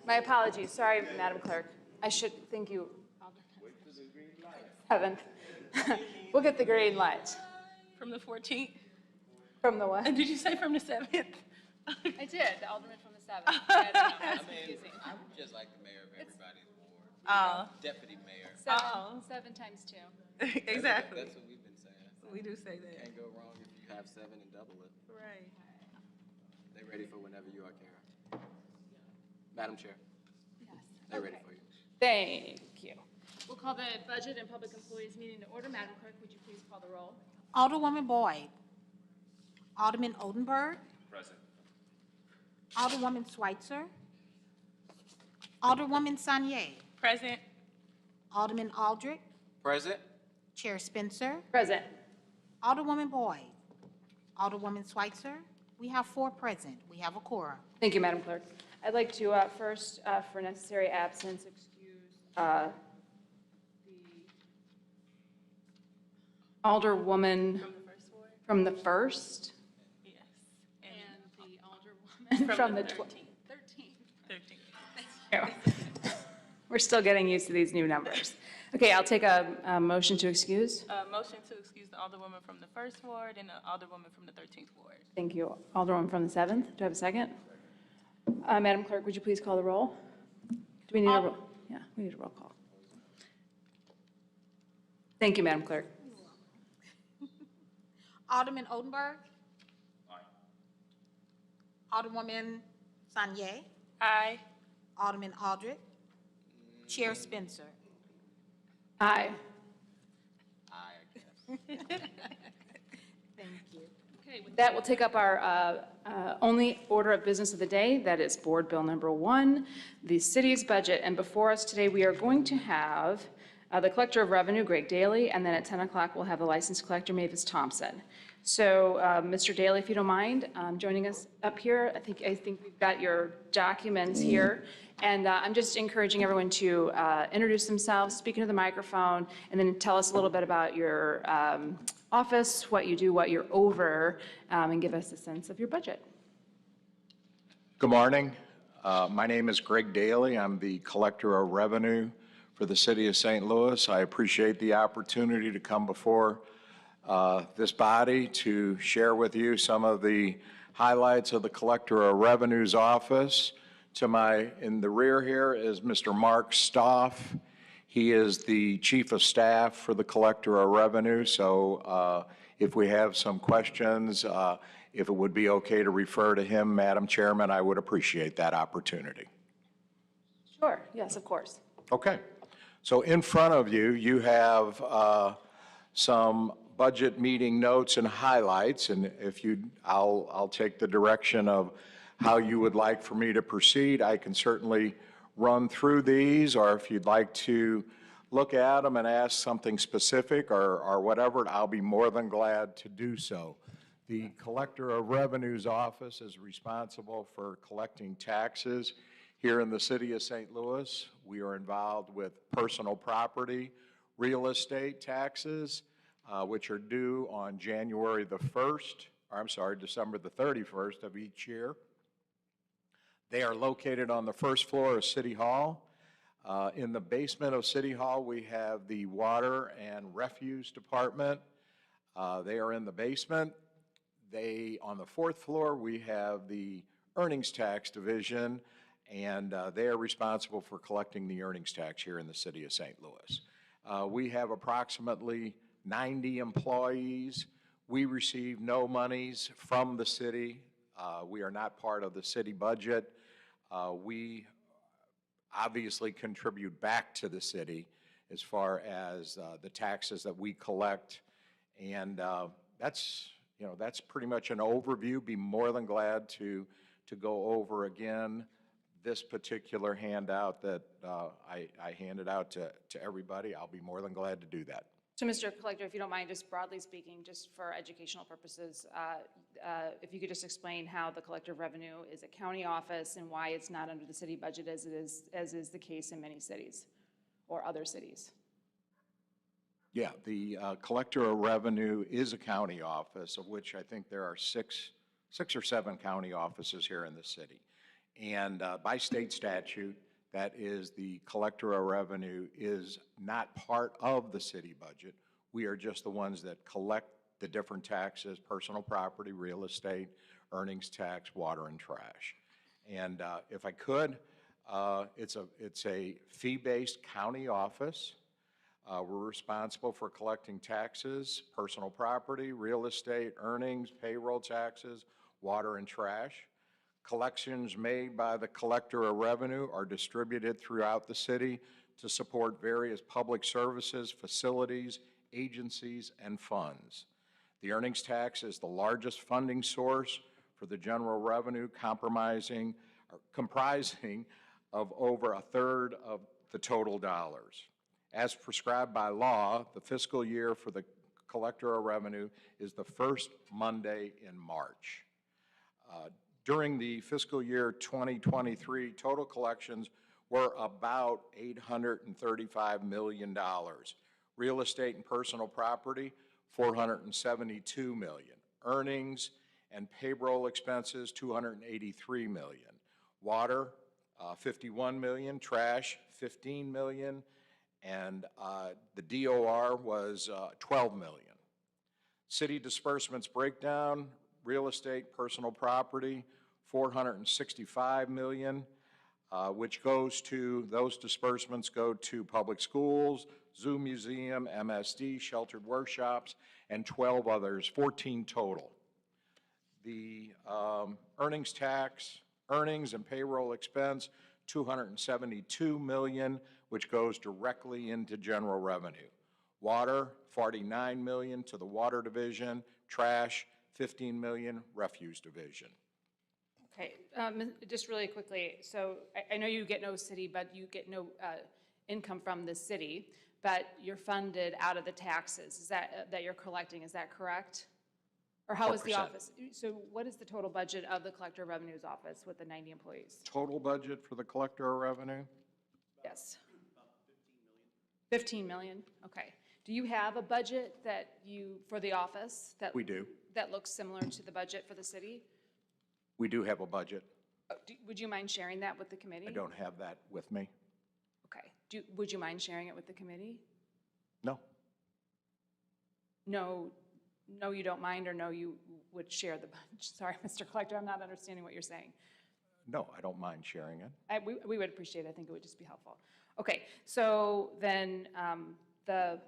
My apologies. Sorry, Madam Clerk. I should thank you. Seventh. We'll get the green light. From the 14th? From the what? And did you say from the 7th? I did. The alderman from the 7th. I don't know. That's confusing. I'm just like the mayor of everybody's ward. Deputy mayor. Seven times 2. Exactly. That's what we've been saying. We do say that. Can't go wrong if you have 7 and double it. Right. They ready for whenever you are, Kara. Madam Chair, Yes. they're ready for you. Thank you. We'll call the Budget and Public Employees meeting to order. Madam Clerk, would you please call the roll? Alderwoman Boyd. Alderman Oldenburg. Present. Alderwoman Schweitzer. Alderwoman Sanier. Present. Alderman Aldrich. Present. Chair Spencer. Present. Alderwoman Boyd. Alderwoman Schweitzer. We have 4 present. We have a quorum. Thank you, Madam Clerk. I'd like to first, for necessary absence, excuse the Alderwoman from the 1st. Yes. And the Alderwoman from the 13th. We're still getting used to these new numbers. Okay, I'll take a motion to excuse. Motion to excuse the Alderwoman from the 1st Ward and the Alderwoman from the 13th Ward. Thank you. Alderwoman from the 7th. Do I have a second? Madam Clerk, would you please call the roll? Do we need a roll? Yeah, we need a roll call. Thank you, Madam Clerk. Alderman Oldenburg. Aye. Alderwoman Sanier. Aye. Alderman Aldrich. Chair Spencer. Aye. I guess. Thank you. Okay, with that, we'll take up our only order of business of the day. That is Board Bill Number 1, the city's budget. And before us today, we are going to have the Collector of Revenue, Greg Daly, and then at 10 o'clock, we'll have the License Collector, Mavis Thompson. So, Mr. Daly, if you don't mind, joining us up here. I think we've got your documents here. And I'm just encouraging everyone to introduce themselves, speak into the microphone, and then tell us a little bit about your office, what you do, what you're over, and give us a sense of your budget. Good morning. My name is Greg Daly. I'm the Collector of Revenue for the City of St. Louis. I appreciate the opportunity to come before this body to share with you some of the highlights of the Collector of Revenue's office. In the rear here is Mr. Mark Stoff. He is the Chief of Staff for the Collector of Revenue. So if we have some questions, if it would be okay to refer to him, Madam Chairman, I would appreciate that opportunity. Sure, yes, of course. Okay. So in front of you, you have some budget meeting notes and highlights, and I'll take the direction of how you would like for me to proceed. I can certainly run through these, or if you'd like to look at them and ask something specific or whatever, I'll be more than glad to do so. The Collector of Revenue's office is responsible for collecting taxes here in the City of St. Louis. We are involved with personal property, real estate taxes, which are due on December the 31st of each year. They are located on the first floor of City Hall. In the basement of City Hall, we have the Water and Refuse Department. They are in the basement. On the 4th floor, we have the Earnings Tax Division, and they are responsible for collecting the earnings tax here in the City of St. Louis. We have approximately 90 employees. We receive no monies from the city. We are not part of the city budget. We obviously contribute back to the city as far as the taxes that we collect, and that's pretty much an overview. Be more than glad to go over again this particular handout that I handed out to everybody. I'll be more than glad to do that. So, Mr. Collector, if you don't mind, just broadly speaking, just for educational purposes, if you could just explain how the Collector of Revenue is a county office and why it's not under the city budget as is the case in many cities or other cities. Yeah, the Collector of Revenue is a county office, of which I think there are six or seven county offices here in the city. And by state statute, that is the collector of revenue is not part of the city budget. We are just the ones that collect the different taxes, personal property, real estate, earnings tax, water, and trash. And if I could, it's a fee-based county office. We're responsible for collecting taxes, personal property, real estate, earnings, payroll taxes, water, and trash. Collections made by the collector of revenue are distributed throughout the city to support various public services, facilities, agencies, and funds. The earnings tax is the largest funding source for the general revenue, comprising of over a third of the total dollars. As prescribed by law, the fiscal year for the collector of revenue is the first Monday in March. During the fiscal year 2023, total collections were about $835 million. Real estate and personal property, $472 million. Earnings and payroll expenses, $283 million. Water, $51 million. Trash, $15 million. And the DOR was $12 million. City disbursements breakdown, real estate, personal property, $465 million, which those disbursements go to public schools, Zoo Museum, MSD, sheltered workshops, and 12 others, 14 total. The earnings tax, earnings and payroll expense, $272 million, which goes directly into general revenue. Water, $49 million to the water division. Trash, $15 million, refuse division. Okay, just really quickly, so I know you get no city, but you get no income from the city, but you're funded out of the taxes that you're collecting, is that correct? Or how is the 4%. office? So what is the total budget of the Collector of Revenue's office with the 90 employees? Total budget for the collector of revenue? Yes. 15 million, okay. Do you have a budget for the office that? We do. That looks similar to the budget for the city? We do have a budget. Would you mind sharing that with the committee? I don't have that with me. Okay. Would you mind sharing it with the committee? No. No, you don't mind, or no, you would share the budget? Sorry, Mr. Collector, I'm not understanding what you're saying. No, I don't mind sharing it. We would appreciate it. I think it would just be helpful. Okay, so then the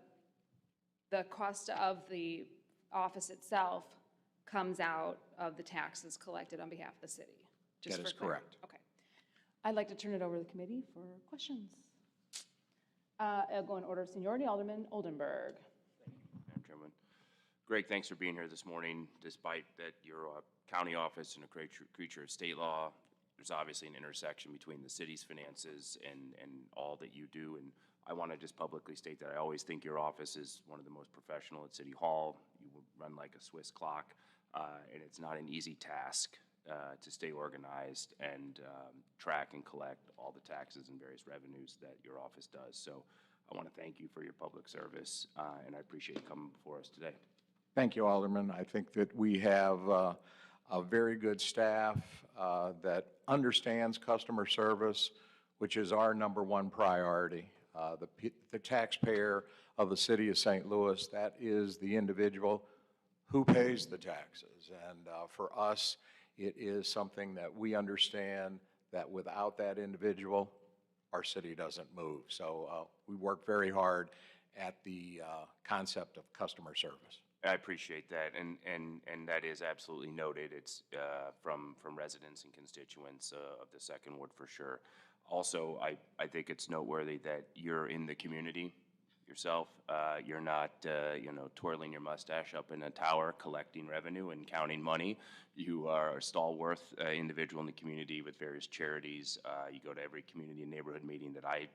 cost of the office itself comes out of the taxes collected on behalf of the city? Just That is for clarity. correct. Okay. I'd like to turn it over to the committee for questions. I'll go in order of seniority. Alderman Oldenburg. Madam Chairman. Greg, thanks for being here this morning. Despite that you're a county office and a creature of state law, there's obviously an intersection between the city's finances and all that you do. And I want to just publicly state that I always think your office is one of the most professional at City Hall. You run like a Swiss clock, and it's not an easy task to stay organized and track and collect all the taxes and various revenues that your office does. So I want to thank you for your public service, and I appreciate you coming before us today. Thank you, Alderman. I think that we have a very good staff that understands customer service, which is our #1 priority. The taxpayer of the city of St. Louis, that is the individual who pays the taxes. And for us, it is something that we understand that without that individual, our city doesn't move. So we work very hard at the concept of customer service. I appreciate that, and that is absolutely noted. It's from residents and constituents of the Second Ward for sure. Also, I think it's noteworthy that you're in the community yourself. You're not, twirling your mustache up in a tower collecting revenue and counting money. You are a stalwart individual in the community with various charities. You go to every community and neighborhood meeting that I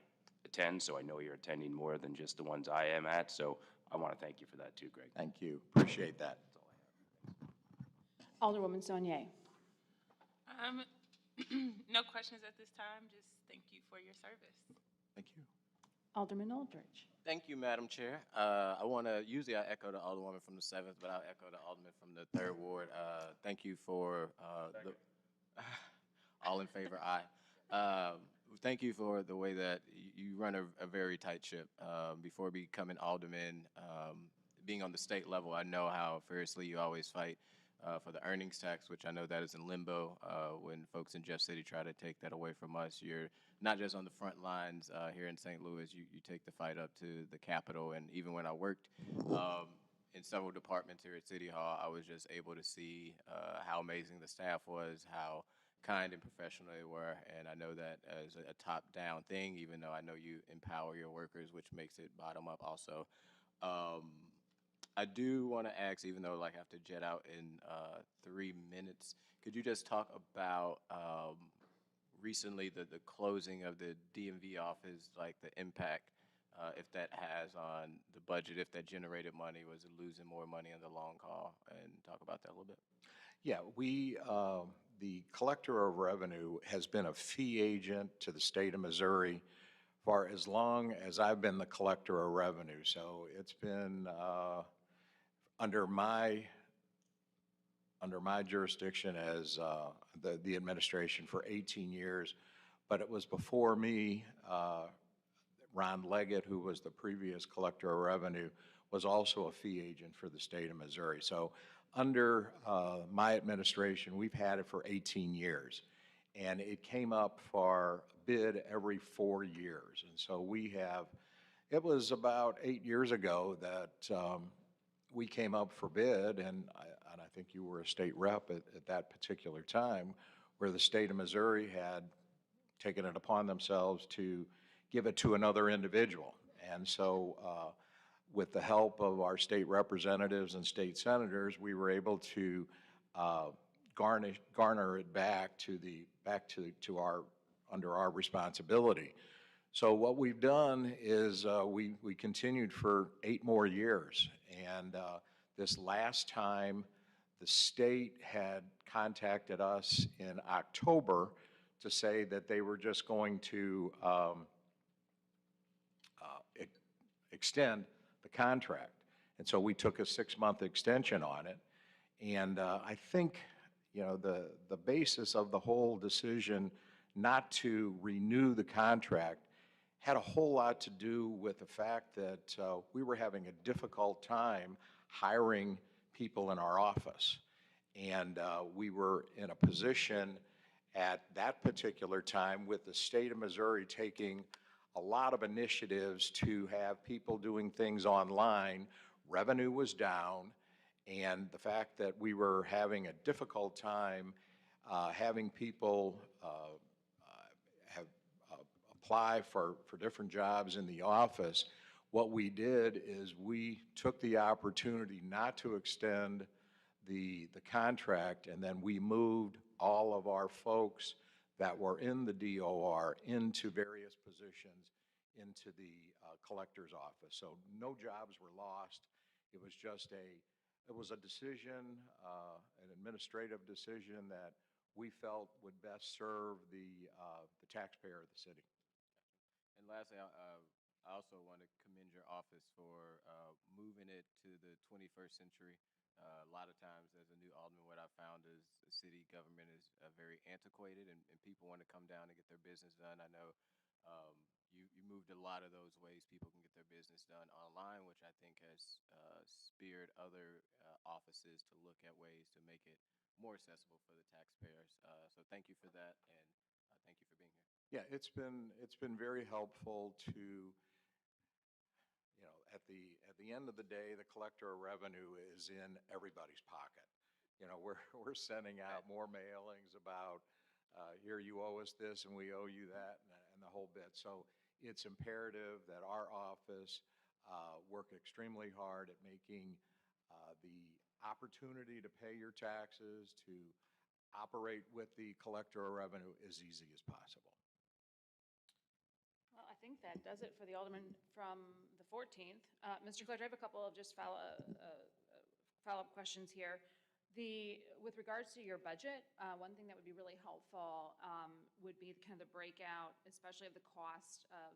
attend, so I know you're attending more than just the ones I am at. So I want to thank you for that too, Greg. Thank you. Appreciate that. Alderwoman Saunier. No questions at this time. Just thank you for your service. Thank you. Alderman Aldridge. Thank you, Madam Chair. Usually I echo the Alderwoman from the 7th, but I'll echo the Alderman from the 3rd Ward. Thank you for All in favor, aye. Thank you for the way that you run a very tight ship. Before becoming alderman, being on the state level, I know how fiercely you always fight for the earnings tax, which I know that is in limbo. When folks in Jeff City try to take that away from us, you're not just on the front lines here in St. Louis, you take the fight up to the Capitol. And even when I worked in several departments here at City Hall, I was just able to see how amazing the staff was, how kind and professional they were. And I know that as a top-down thing, even though I know you empower your workers, which makes it bottom-up also. I do want to ask, even though like I have to jet out in 3 minutes, could you just talk about recently the closing of the DMV office, like the impact, if that has on the budget, if that generated money, was it losing more money in the long haul, and talk about that a little bit? Yeah, the collector of revenue has been a fee agent to the state of Missouri for as long as I've been the collector of revenue. So it's been under my jurisdiction as the administration for 18 years, but it was before me. Ron Leggett, who was the previous collector of revenue, was also a fee agent for the state of Missouri. So under my administration, we've had it for 18 years. And it came up for bid every 4 years. And so it was about 8 years ago that we came up for bid, and I think you were a state rep at that particular time, where the state of Missouri had taken it upon themselves to give it to another individual. And so with the help of our state representatives and state senators, we were able to garner it back to our under our responsibility. So what we've done is we continued for 8 more years, and this last time the state had contacted us in October to say that they were just going to extend the contract. And so we took a 6-month extension on it. And I think, the basis of the whole decision not to renew the contract had a whole lot to do with the fact that we were having a difficult time hiring people in our office. And we were in a position at that particular time with the state of Missouri taking a lot of initiatives to have people doing things online. Revenue was down, and the fact that we were having a difficult time having people apply for different jobs in the office, what we did is we took the opportunity not to extend the contract, and then we moved all of our folks that were in the DOR into various positions into the collector's office. So no jobs were lost. It was just a decision, an administrative decision that we felt would best serve the taxpayer of the city. And lastly, I also want to commend your office for moving it to the 21st century. A lot of times as a new alderman, what I've found is city government is very antiquated, and people want to come down and get their business done. I know you moved a lot of those ways people can get their business done online, which I think has speared other offices to look at ways to make it more accessible for the taxpayers. So thank you for that, and thank you for being here. Yeah, it's been very helpful to, at the end of the day, the collector of revenue is in everybody's pocket. We're sending out more mailings about here you owe us this and we owe you that, and the whole bit. So it's imperative that our office work extremely hard at making the opportunity to pay your taxes, to operate with the collector of revenue as easy as possible. Well, I think that does it for the alderman from the 14th. Mr. Collector, I have a couple of just follow-up questions here. With regards to your budget, one thing that would be really helpful would be kind of the breakout, especially of the cost of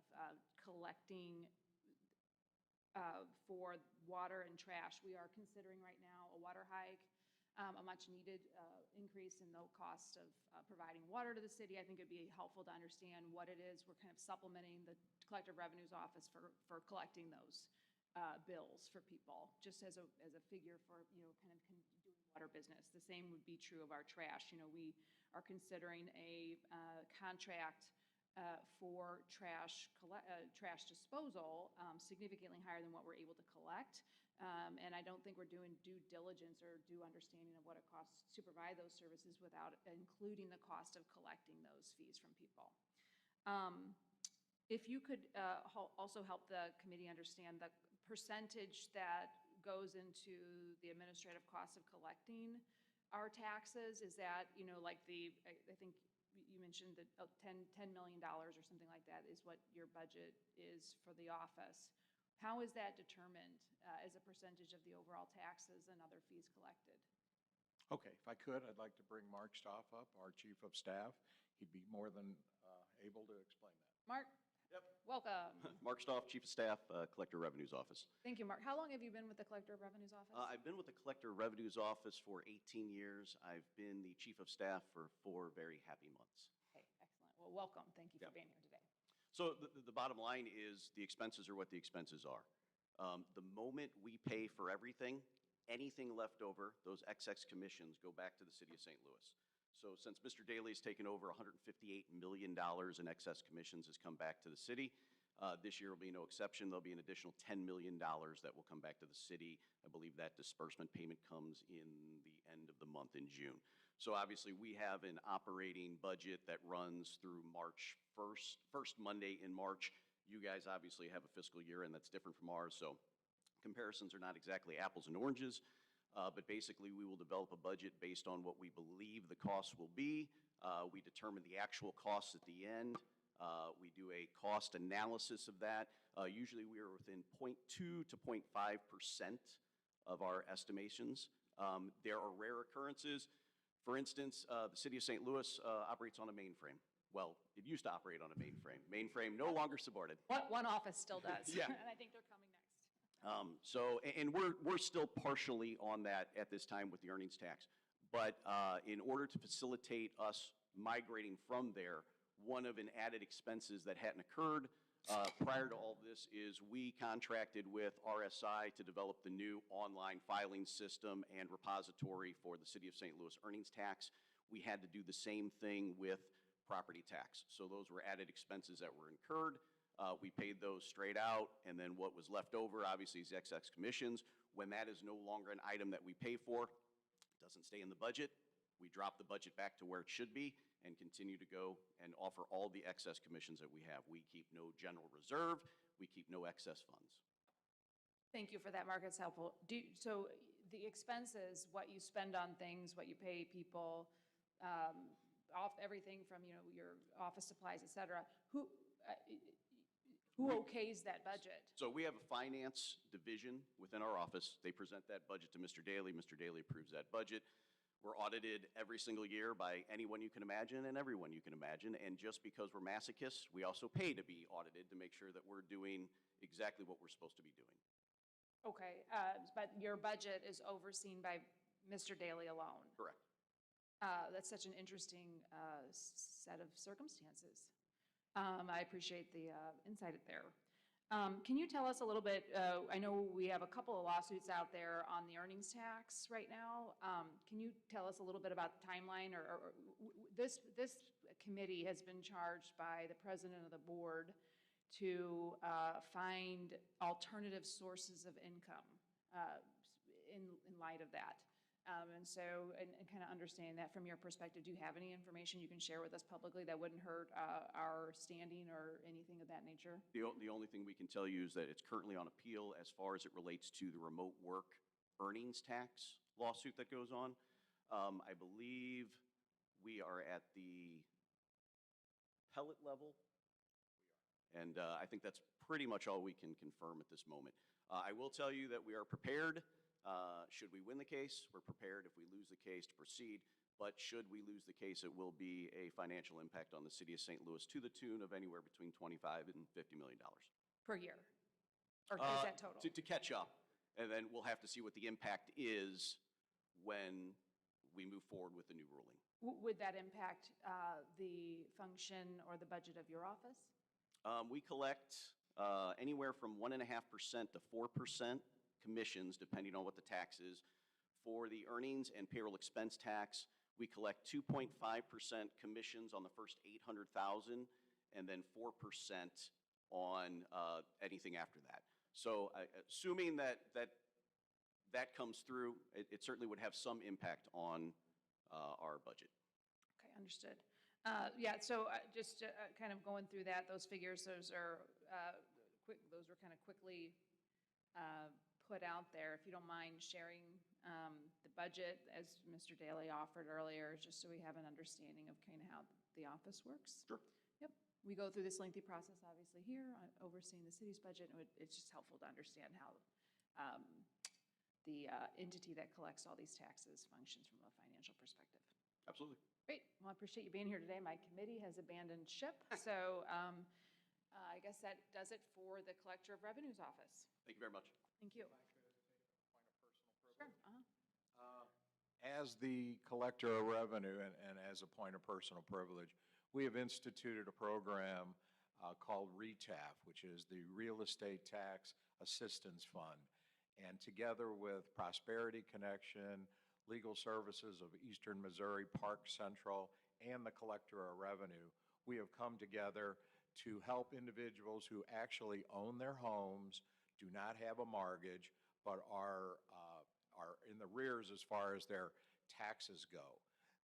collecting for water and trash. We are considering right now a water hike. a much-needed increase in the cost of providing water to the city. I think it'd be helpful to understand what it is we're kind of supplementing the Collective Revenues Office for collecting those bills for people, just as a figure for, kind of doing water business. The same would be true of our trash. We are considering a contract for trash disposal significantly higher than what we're able to collect. And I don't think we're doing due diligence or due understanding of what it costs to provide those services without including the cost of collecting those fees from people. If you could also help the committee understand the percentage that goes into the administrative cost of collecting our taxes, is that, like I think you mentioned that $10 million or something like that is what your budget is for the office. How is that determined as a percentage of the overall taxes and other fees collected? Okay, if I could, I'd like to bring Mark Stoff up, our Chief of Staff. He'd be more than able to explain that. Mark? Yep. Welcome. Mark Stoff, Chief of Staff, Collector Revenues Office. Thank you, Mark. How long have you been with the Collector of Revenues Office? I've been with the Collector Revenues Office for 18 years. I've been the Chief of Staff for 4 very happy months. Okay, excellent. Well, welcome. Thank you for Yep. being here today. So the bottom line is the expenses are what the expenses are. The moment we pay for everything, anything left over, those excess commissions go back to the city of St. Louis. So since Mr. Daly's taken over, $158 million in excess commissions has come back to the city. This year will be no exception. There'll be an additional $10 million that will come back to the city. I believe that disbursement payment comes in the end of the month in June. So obviously we have an operating budget that runs through March 1st, first Monday in March. You guys obviously have a fiscal year and that's different from ours. So comparisons are not exactly apples and oranges, but basically we will develop a budget based on what we believe the costs will be. We determine the actual costs at the end. We do a cost analysis of that. Usually we are within 0.2 to 0.5% of our estimations. There are rare occurrences. For instance, the city of St. Louis operates on a mainframe. Well, it used to operate on a mainframe. Mainframe no longer supported. One office still does. Yeah. And I think they're coming next. And we're still partially on that at this time with the earnings tax. But in order to facilitate us migrating from there, one of an added expenses that hadn't occurred prior to all this is we contracted with RSI to develop the new online filing system and repository for the city of St. Louis earnings tax. We had to do the same thing with property tax. So those were added expenses that were incurred. We paid those straight out, and then what was left over, obviously, is excess commissions. When that is no longer an item that we pay for, it doesn't stay in the budget. We drop the budget back to where it should be and continue to go and offer all the excess commissions that we have. We keep no general reserve. We keep no excess funds. Thank you for that, Mark. It's helpful. So the expenses, what you spend on things, what you pay people, off everything from, your office supplies, et cetera, who okays that budget? So we have a finance division within our office. They present that budget to Mr. Daly. Mr. Daly approves that budget. We're audited every single year by anyone you can imagine and everyone you can imagine. And just because we're masochists, we also pay to be audited to make sure that we're doing exactly what we're supposed to be doing. Okay, but your budget is overseen by Mr. Daly alone? Correct. That's such an interesting set of circumstances. I appreciate the insight there. Can you tell us a little bit, I know we have a couple of lawsuits out there on the earnings tax right now. Can you tell us a little bit about the timeline? Or this committee has been charged by the president of the board to find alternative sources of income in light of that. And kind of understanding that from your perspective, do you have any information you can share with us publicly that wouldn't hurt our standing or anything of that nature? The only thing we can tell you is that it's currently on appeal as far as it relates to the remote work earnings tax lawsuit that goes on. I believe we are at the appellate level. And I think that's pretty much all we can confirm at this moment. I will tell you that we are prepared. Should we win the case, we're prepared if we lose the case to proceed. But should we lose the case, it will be a financial impact on the city of St. Louis to the tune of anywhere between $25 and $50 million. Per year? Or is that total? To catch up. And then we'll have to see what the impact is when move forward with the new ruling. Would that impact the function or the budget of your office? We collect anywhere from 1.5% to 4% commissions, depending on what the tax is. For the earnings and payroll expense tax, we collect 2.5% commissions on the first 800,000, and then 4% on anything after that. So assuming that comes through, it certainly would have some impact on our budget. Okay, understood. Yeah, so just kind of going through that, those figures, those are those were kind of quickly put out there. If you don't mind sharing the budget, as Mr. Daly offered earlier, just so we have an understanding of kind of how the office works. Sure. Yep. We go through this lengthy process, obviously, here, overseeing the city's budget, and it's just helpful to understand how the entity that collects all these taxes functions from a financial perspective. Absolutely. Great. Well, I appreciate you being here today. My committee has abandoned ship, so I guess that does it for the Collector of Revenue's office. Thank you very much. Thank you. Sure. As the collector of revenue and as a point of personal privilege, we have instituted a program called RETAF, which is the Real Estate Tax Assistance Fund. And together with Prosperity Connection, Legal Services of Eastern Missouri, Park Central, and the Collector of Revenue, we have come together to help individuals who actually own their homes, do not have a mortgage, but are in the rears as far as their taxes go.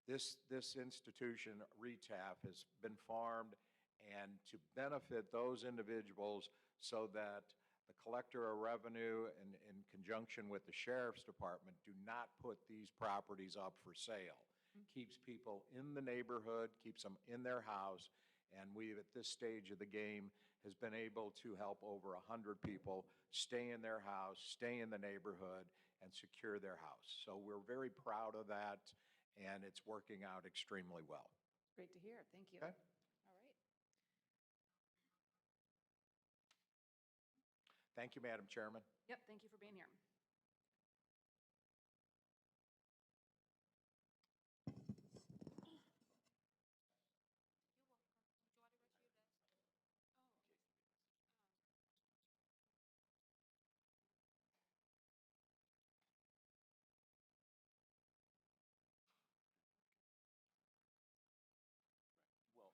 This institution, RETAF, has been formed and to benefit those individuals so that the Collector of Revenue, in conjunction with the Sheriff's Department, do not put these properties up for sale. Keeps people in the neighborhood, keeps them in their house, and we, at this stage of the game, has been able to help over 100 people stay in their house, stay in the neighborhood, and secure their house. So we're very proud of that, and it's working out extremely well. Great to hear. Thank you. Okay. All right. Thank you, Madam Chairman. Yep, thank you for being here. Well,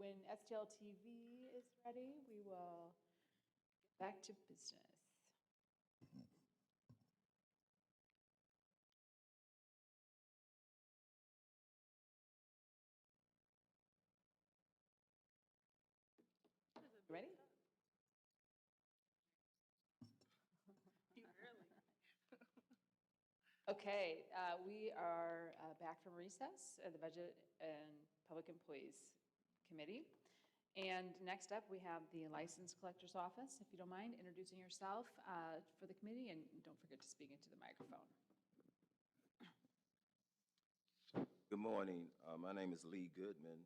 when STL TV is ready, we will get back to business. Ready? You early. Okay, we are back from recess at the Budget and Public Employees Committee. And next up, we have the License Collector's Office. If you don't mind introducing yourself for the committee, and don't forget to speak into the microphone. Good morning. My name is Lee Goodman,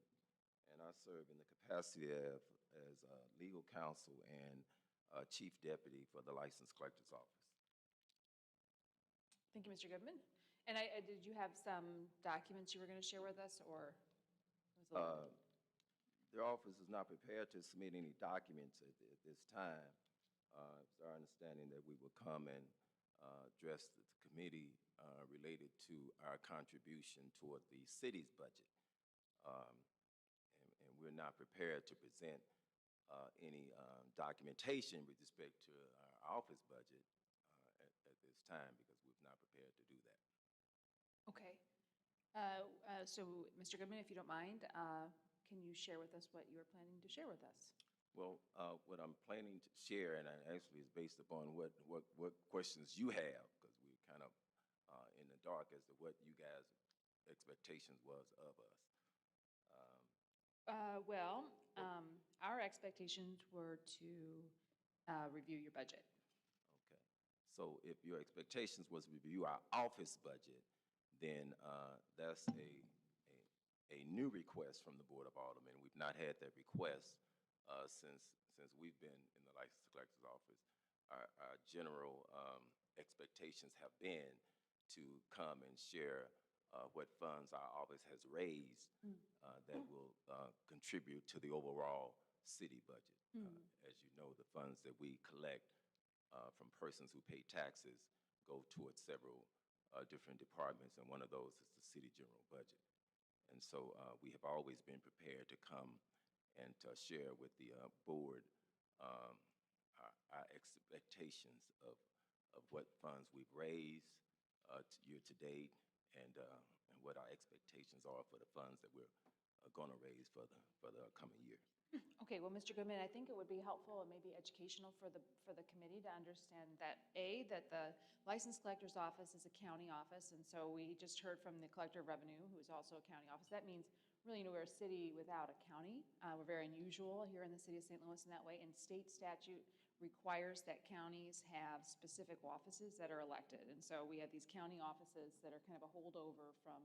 and I serve in the capacity as legal counsel and chief deputy for the License Collector's Office. Thank you, Mr. Goodman. And did you have some documents you were going to share with us, or? Was it a little- The office is not prepared to submit any documents at this time. It's our understanding that we will come and address the committee related to our contribution toward the city's budget. And we're not prepared to present any documentation with respect to our office budget at this time because we've not prepared to do that. Okay. So, Mr. Goodman, if you don't mind, can you share with us what you are planning to share with us? Well, what I'm planning to share, and actually is based upon what questions you have, because we're kind of in the dark as to what you guys' expectations was of us. Our expectations were to review your budget. Okay. So if your expectations was to review our office budget, then that's a new request from the Board of Aldermen. We've not had that request since we've been in the License Collector's Office. Our general expectations have been to come and share what funds our office has raised that will contribute to the overall city budget. As you know, the funds that we collect from persons who pay taxes go towards several different departments, and one of those is the city general budget. And so we have always been prepared to come and to share with the board our expectations of what funds we've raised year to date and what our expectations are for the funds that we're going to raise for the coming year. Okay, well, Mr. Goodman, I think it would be helpful and maybe educational for the committee to understand that, that the License Collector's Office is a county office, and so we just heard from the Collector of Revenue, who is also a county office. That means, really, we're a city without a county. We're very unusual here in the city of St. Louis in that way, and state statute requires that counties have specific offices that are elected. And so we have these county offices that are kind of a holdover from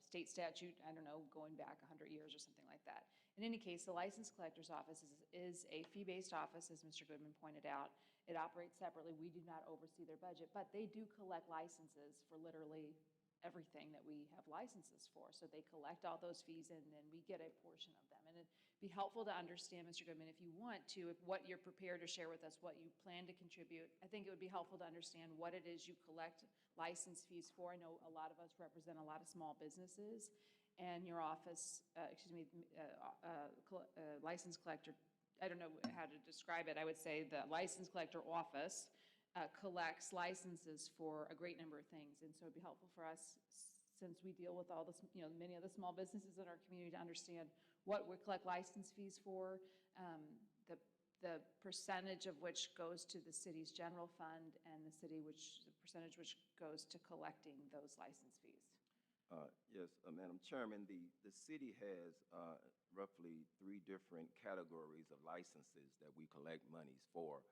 state statute, I don't know, going back 100 years or something like that. In any case, the License Collector's Office is a fee-based office, as Mr. Goodman pointed out. It operates separately. We do not oversee their budget, but they do collect licenses for literally everything that we have licenses for. So they collect all those fees, and then we get a portion of them. And it'd be helpful to understand, Mr. Goodman, if you want to, what you're prepared to share with us, what you plan to contribute. I think it would be helpful to understand what it is you collect license fees for. I know a lot of us represent a lot of small businesses, and your office, license collector, I don't know how to describe it. I would say the license collector office collects licenses for a great number of things. And so it'd be helpful for us, since we deal with all this, many of the small businesses in our community, to understand what we collect license fees for, the percentage of which goes to the city's general fund, and the percentage which goes to collecting those license fees. Yes, Madam Chairman, the city has roughly 3 different categories of licenses that we collect monies for.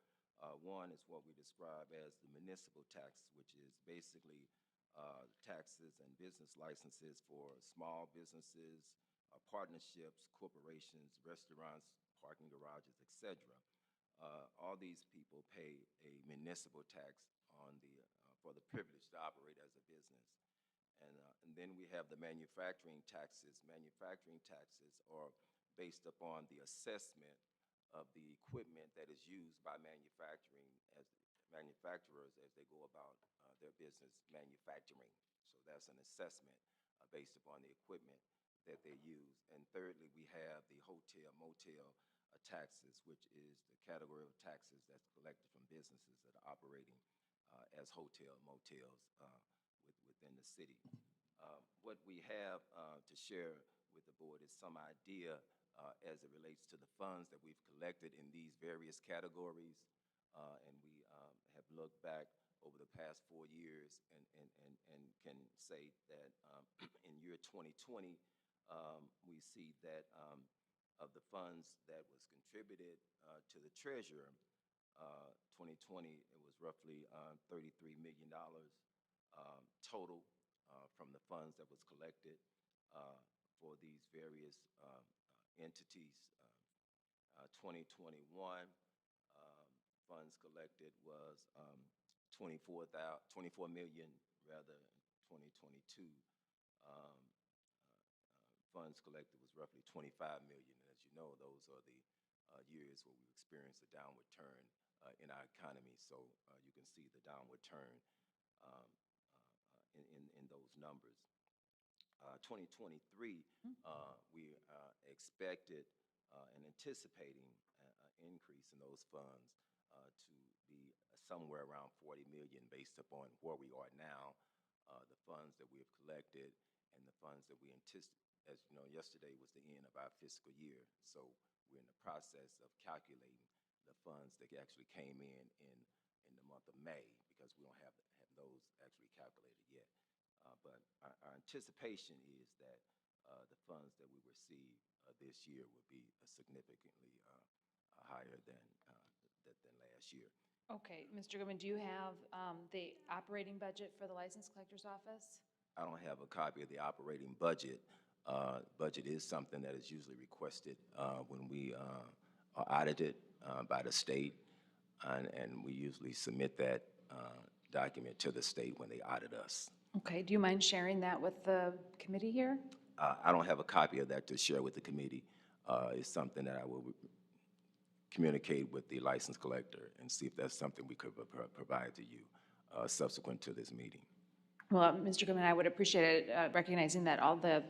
One is what we describe as the municipal tax, which is basically taxes and business licenses for small businesses, partnerships, corporations, restaurants, parking garages, etc. All these people pay a municipal tax for the privilege to operate as a business. And then we have the manufacturing taxes. Manufacturing taxes are based upon the assessment of the equipment that is used by manufacturers as they go about their business manufacturing. So that's an assessment based upon the equipment that they use. And thirdly, we have the hotel motel taxes, which is the category of taxes that's collected from businesses that are operating as hotel motels within the city. What we have to share with the board is some idea as it relates to the funds that we've collected in these various categories. And we have looked back over the past 4 years and can say that in year 2020, we see that of the funds that was contributed to the treasurer, 2020, it was roughly $33 million total from the funds that was collected for these various entities. 2021 funds collected was 24 million rather. 2022 funds collected was roughly 25 million. And as you know, those are the years where we experienced a downward turn in our economy. So you can see the downward turn in those numbers. 2023, we expected and anticipating an increase in those funds to be somewhere around 40 million based upon where we are now, the funds that we have collected and the funds that we anticipate. As you know, yesterday was the end of our fiscal year, so we're in the process of calculating the funds that actually came in the month of May, because we don't have those actually calculated yet. But our anticipation is that the funds that we receive this year will be significantly higher than last year. Okay, Mr. Goodman, do you have the operating budget for the license collector's office? I don't have a copy of the operating budget. Budget is something that is usually requested when we are audited by the state, and we usually submit that document to the state when they audit us. Okay, do you mind sharing that with the committee here? I don't have a copy of that to share with the committee. It's something that I will communicate with the license collector and see if that's something we could provide to you subsequent to this meeting. Well, Mr. Goodman, I would appreciate it, recognizing that all the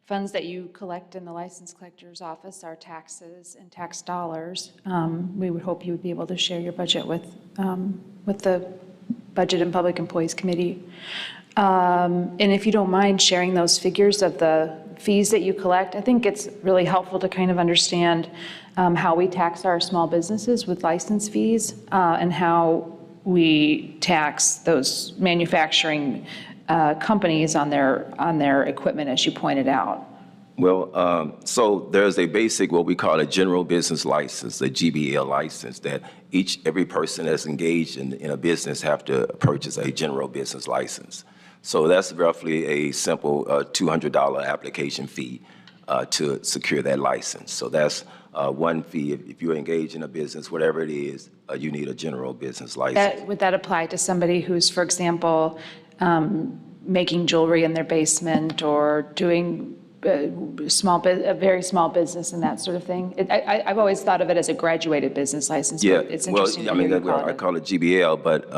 funds that you collect in the license collector's office are taxes and tax dollars. We would hope you would be able to share your budget with the Budget and Public Employees Committee. And if you don't mind sharing those figures of the fees that you collect, I think it's really helpful to kind of understand how we tax our small businesses with license fees and how we tax those manufacturing companies on their equipment, as you pointed out. Well, so there's a basic, what we call a general business license, a GBL license, that every person that's engaged in a business have to purchase a general business license. So that's roughly a simple $200 application fee to secure that license. So that's one fee. If you're engaged in a business, whatever it is, you need a general business license. Would that apply to somebody who's, for example, making jewelry in their basement or doing a very small business and that sort of thing? I've always thought of it as a graduated business license. Yeah, but it's interesting to hear you call it. I call it GBL, but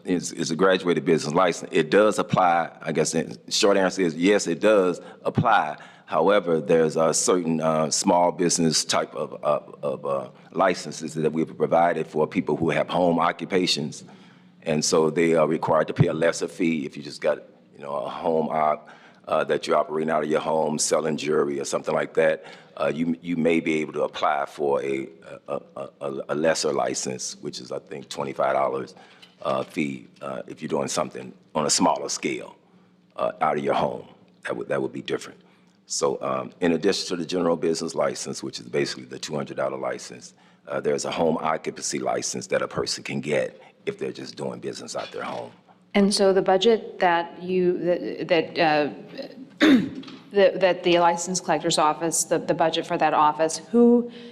it's a graduated business license. It does apply. I guess the short answer is yes, it does apply. However, there's a certain small business type of licenses that we've provided for people who have home occupations, and so they are required to pay a lesser fee if you just got a home op. That you're operating out of your home, selling jewelry or something like that, you may be able to apply for a lesser license, which is, I think, $25 fee if you're doing something on a smaller scale out of your home. That would be different. So in addition to the general business license, which is basically the $200 license, there's a home occupancy license that a person can get if they're just doing business out their home. And so the budget that that the license collector's office, the budget for that office,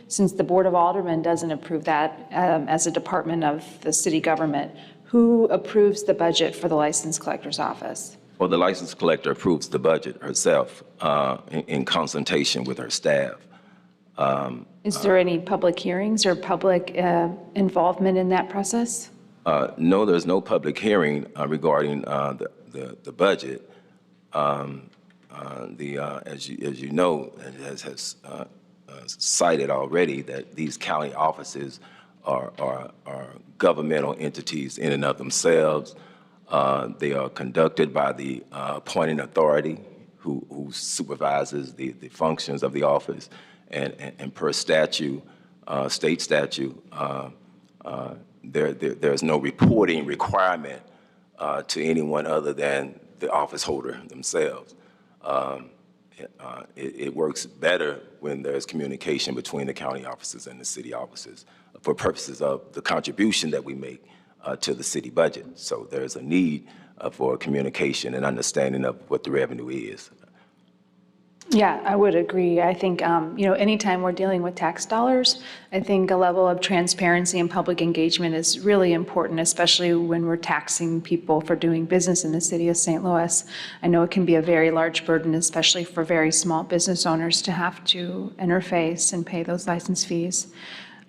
since the Board of Aldermen doesn't approve that as a department of the city government, who approves the budget for the license collector's office? Well, the license collector approves the budget herself in consultation with her staff. Is there any public hearings or public involvement in that process? No, there's no public hearing regarding the budget. As you know, and has cited already, that these county offices are governmental entities in and of themselves. They are conducted by the appointing authority who supervises the functions of the office. And per statute, state statute, there's no reporting requirement to anyone other than the office holder themselves. It works better when there's communication between the county offices and the city offices for purposes of the contribution that we make to the city budget. So there's a need for communication and understanding of what the revenue is. Yeah, I would agree. I think, anytime we're dealing with tax dollars, I think a level of transparency and public engagement is really important, especially when we're taxing people for doing business in the city of St. Louis. I know it can be a very large burden, especially for very small business owners to have to interface and pay those license fees.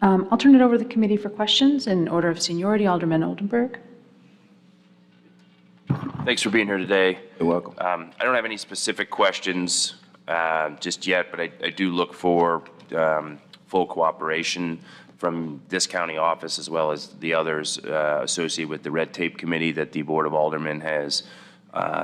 I'll turn it over to the committee for questions in order of seniority. Alderman Oldenburg. Thanks for being here today. You're welcome. I don't have any specific questions just yet, but I do look for full cooperation from this county office as well as the others associated with the red tape committee that the Board of Aldermen has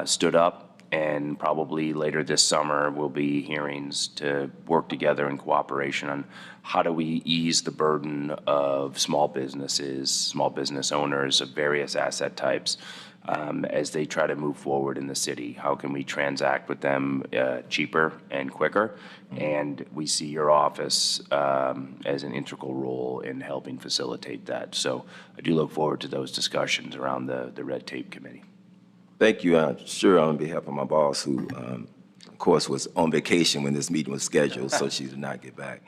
stood up. And probably later this summer will be hearings to work together in cooperation on how do we ease the burden of small businesses, small business owners of various asset types as they try to move forward in the city. How can we transact with them cheaper and quicker? And we see your office as an integral role in helping facilitate that. So I do look forward to those discussions around the red tape committee. Thank you. I'm sure on behalf of my boss, who, of course, was on vacation when this meeting was scheduled, so she did not get back.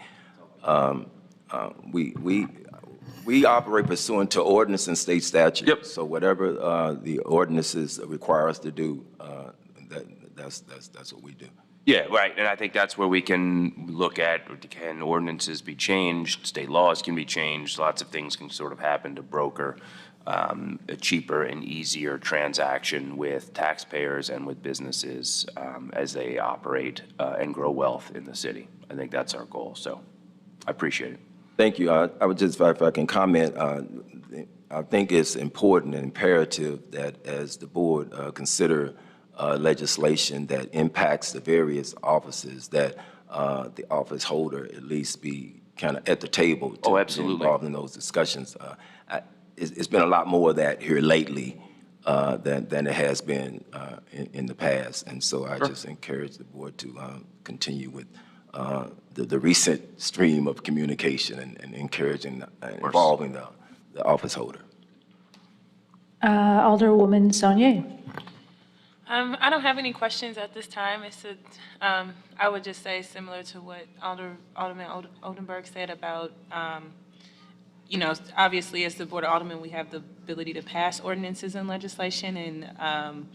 We operate pursuant to ordinance and state statute. Yep. So whatever the ordinances require us to do, that's what we do. Yeah, right. And I think that's where we can look at, can ordinances be changed? State laws can be changed. Lots of things can sort of happen to broker a cheaper and easier transaction with taxpayers and with businesses as they operate and grow wealth in the city. I think that's our goal. So I appreciate it. Thank you. I would just, if I can comment, I think it's important and imperative that as the board consider legislation that impacts the various offices, that the office holder at least be kind of at the table to be involved in those discussions. It's been a lot more of that here lately than it has been in the past. And so I just encourage the board to continue with the recent stream of communication and encouraging and involving the office holder. Alderwoman Saunier. I don't have any questions at this time. I would just say similar to what Alderman Oldenburg said about, obviously as the Board of Aldermen, we have the ability to pass ordinances and legislation, and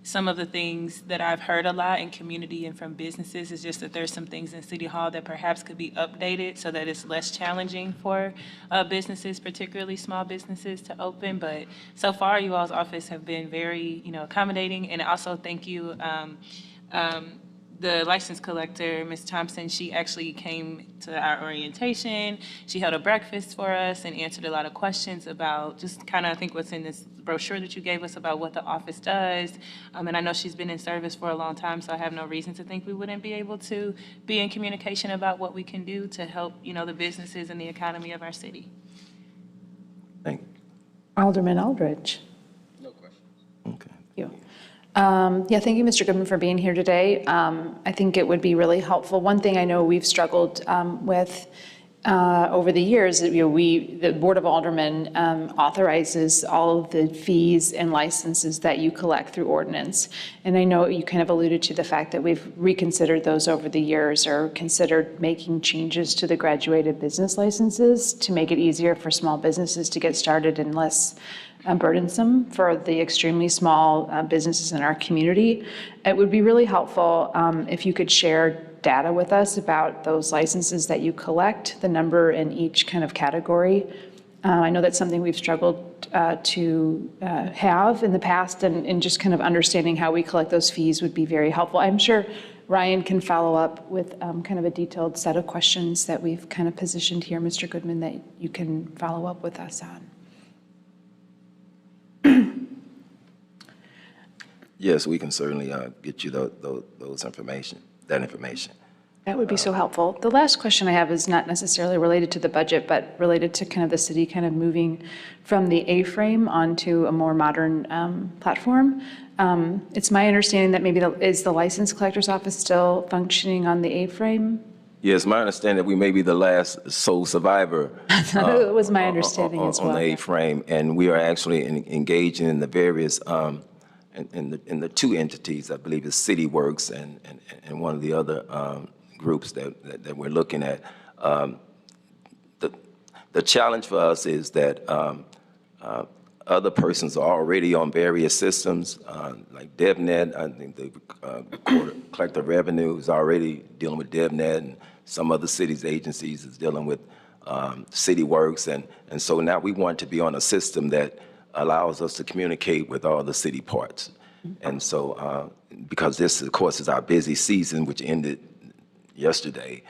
some of the things that I've heard a lot in community and from businesses is just that there's some things in City Hall that perhaps could be updated so that it's less challenging for businesses, particularly small businesses, to open. But so far, you all's office have been very, accommodating. And also thank you, the license collector, Ms. Thompson. She actually came to our orientation. She held a breakfast for us and answered a lot of questions about just kind of, I think, what's in this brochure that you gave us about what the office does. And I know she's been in service for a long time, so I have no reason to think we wouldn't be able to be in communication about what we can do to help, the businesses and the economy of our city. Thank you. Alderman Aldridge. No questions. Okay. Thank you. Thank you, Mr. Goodman, for being here today. I think it would be really helpful. One thing I know we've struggled with over the years, the Board of Aldermen authorizes all of the fees and licenses that you collect through ordinance. And I know you kind of alluded to the fact that we've reconsidered those over the years or considered making changes to the graduated business licenses to make it easier for small businesses to get started and less burdensome for the extremely small businesses in our community. It would be really helpful if you could share data with us about those licenses that you collect, the number in each kind of category, I know that's something we've struggled to have in the past, and just kind of understanding how we collect those fees would be very helpful. I'm sure Ryan can follow up with kind of a detailed set of questions that we've kind of positioned here, Mr. Goodman, that you can follow up with us on. Yes, we can certainly get you those information, that information. That would be so helpful. The last question I have is not necessarily related to the budget, but related to kind of the city kind of moving from the A-frame onto a more modern platform. It's my understanding that maybe is the license collector's office still functioning on the A-frame? Yes, my understanding that we may be the last sole survivor. It was my understanding as well. On the A-frame, and we are actually engaging in the various, in the two entities, I believe it's CityWorks and one of the other groups that we're looking at. The challenge for us is that other persons are already on various systems, like DevNet. I think the collector of revenue is already dealing with DevNet, and some other cities' agencies is dealing with CityWorks. And so now we want to be on a system that allows us to communicate with all the city parts. And so, because this, of course, is our busy season, which ended yesterday,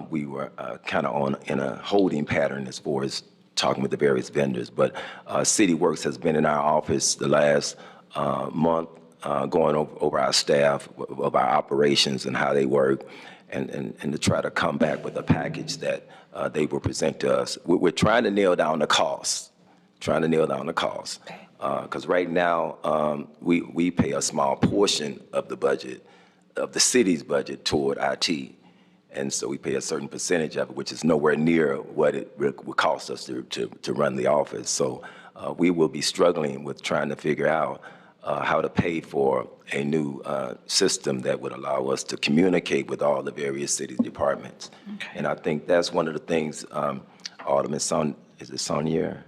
we were kind of in a holding pattern as far as talking with the various vendors. But CityWorks has been in our office the last month, going over our staff, of our operations and how they work, and to try to come back with a package that they will present to us. We're trying to nail down the costs, because right now we pay a small portion of the budget, of the city's budget, toward IT. And so we pay a certain percentage of it, which is nowhere near what it would cost us to run the office. So we will be struggling with trying to figure out how to pay for a new system that would allow us to communicate with all the various city departments. Okay. And I think that's one of the things, Alderman is it Saunier?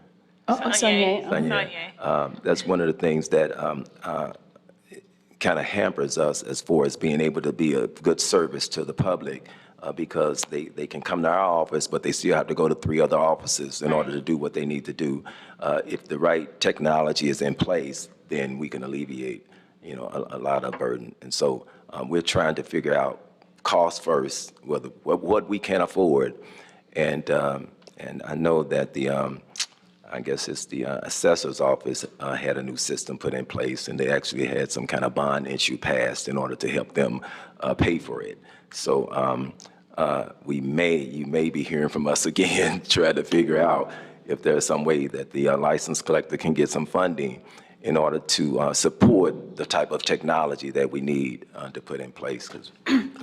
Saunier. That's one of the things that kind of hampers us as far as being able to be a good service to the public, because they can come to our office, but they still have to go to 3 other offices in order to do what they need to do. If the right technology is in place, then we can alleviate, a lot of burden. And so we're trying to figure out cost first, what we can afford, and I know that I guess it's the assessor's office had a new system put in place, and they actually had some kind of bond issue passed in order to help them pay for it. So you may be hearing from us again, trying to figure out if there's some way that the license collector can get some funding in order to support the type of technology that we need to put in place. Because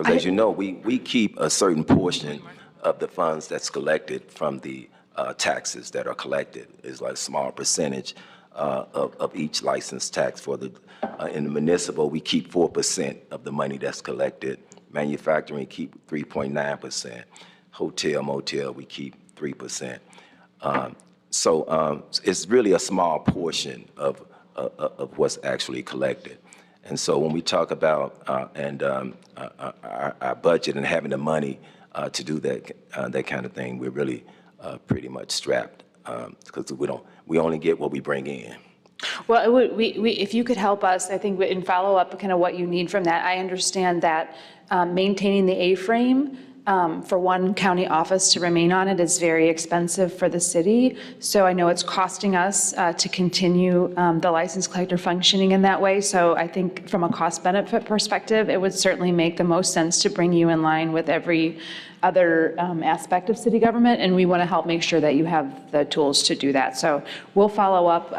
as you know, we keep a certain portion of the funds that's collected from the taxes that are collected. Is like a small percentage of each license tax. In the municipal, we keep 4% of the money that's collected. Manufacturing, keep 3.9%. Hotel, motel, we keep 3%. So it's really a small portion of what's actually collected. And so when we talk about our budget and having the money to do that kind of thing, we're really pretty much strapped, because we only get what we bring in. Well, if you could help us, I think, in follow-up, kind of what you need from that. I understand that maintaining the A-frame for one county office to remain on it is very expensive for the city. So I know it's costing us to continue the license collector functioning in that way. So I think from a cost-benefit perspective, it would certainly make the most sense to bring you in line with every other aspect of city government, and we want to help make sure that you have the tools to do that. So we'll follow up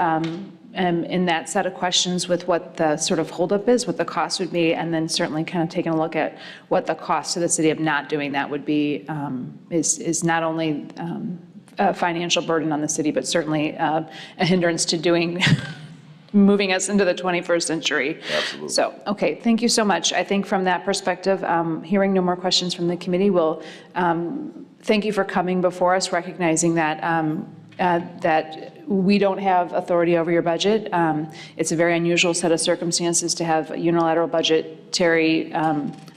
in that set of questions with what the sort of holdup is, what the cost would be, and then certainly kind of taking a look at what the cost to the city of not doing that would be, is not only a financial burden on the city, but certainly a hindrance to moving us into the 21st century. Absolutely. So, okay, thank you so much. I think from that perspective, hearing no more questions from the committee, we'll thank you for coming before us, recognizing that that we don't have authority over your budget. It's a very unusual set of circumstances to have unilateral budgetary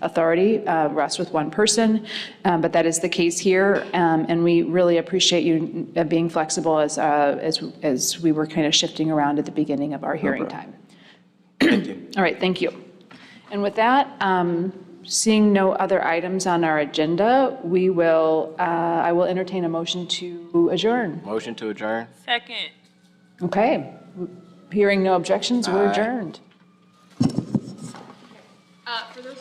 authority rest with one person, but that is the case here, and we really appreciate you being flexible as we were kind of shifting around at the beginning of our hearing time. All right, thank you. And with that, seeing no other items on our agenda, I will entertain a motion to adjourn. Motion to adjourn? Second. Okay, hearing no objections, we're adjourned. For those